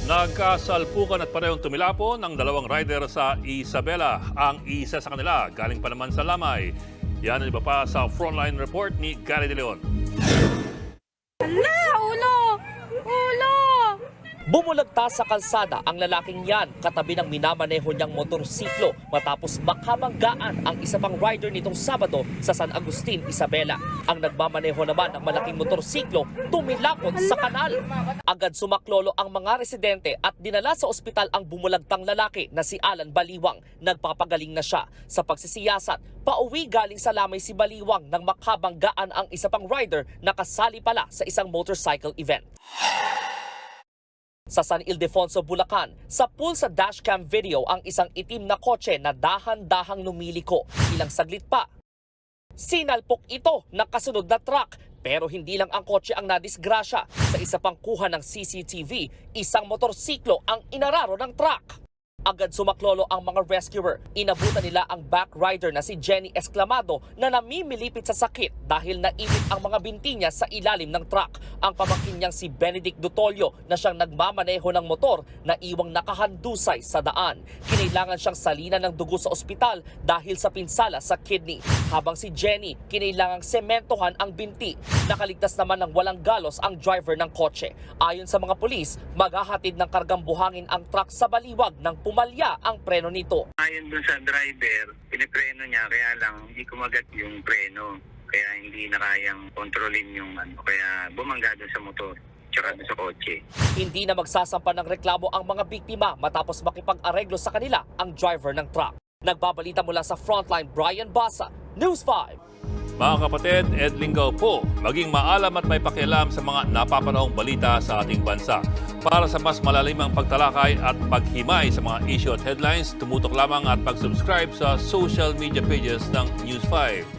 Nagkasalpukan at parehong tumilapon ang dalawang rider sa Isabela. Ang isa sa kanila galing pa naman sa Lamay. Yan ang iba pa sa Frontline Report ni Gary De Leon. Hala! Ulo! Ulo! Bumulagta sa kalsada ang lalaking yan katabi ng minamaneho niyang motorsiklo matapos makamanggaan ang isa pang rider nitong Sabado sa San Agustin, Isabela. Ang nagmamaneho naman ng malaking motorsiklo tumilapon sa kanal. Agad sumaklolo ang mga residente at dinala sa ospital ang bumulagtang lalaki na si Alan Baliwang. Nagpapagaling na siya. Sa pagsisiyasat, pauwi galing sa Lamay si Baliwang nang makabanggaan ang isa pang rider na kasali pala sa isang motorcycle event. Sa San Ildefonso, Bulacan, sa pool sa dashcam video ang isang itim na kotse na dahan-dahang lumiliko. Ilang saglit pa, sinalpok ito ng kasunod na truck. Pero hindi lang ang kotse ang nadisgrasya. Sa isa pang kuha ng CCTV, isang motorsiklo ang inararo ng truck. Agad sumaklolo ang mga rescuer. Inabutan nila ang back rider na si Jenny Esclamado na namimilipit sa sakit dahil naipit ang mga binti niya sa ilalim ng truck. Ang pamangkin niyang si Benedict Dutolio na siyang nagmamaneho ng motor na iwang nakahandusay sa daan. Kinailangan siyang salinan ng dugo sa ospital dahil sa pinsala sa kidney. Habang si Jenny, kinailangang sementohan ang binti. Nakaligtas naman ng walang galos ang driver ng kotse. Ayon sa mga pulis, maghahatid ng kargang buhangin ang truck sa baliwag ng pumalya ang preno nito. Ayon dun sa driver, pinipreno niya kaya lang hindi kumagat yung preno. Kaya hindi na kayang kontrolin yung kaya bumangga dun sa motor tsaka dun sa kotse. Hindi na magsasampa ng reklamo ang mga biktima matapos makipag-areglo sa kanila ang driver ng truck. Nagbabalita mula sa Frontline, Brian Basa, News 5. Mga kapatid, Ed Lingaw po, maging maalam at may pakialam sa mga napapanahong balita sa ating bansa. Para sa mas malalimang pagtalakay at paghimay sa mga issue at headlines, tumutok lamang at pag-subscribe sa social media pages ng News 5.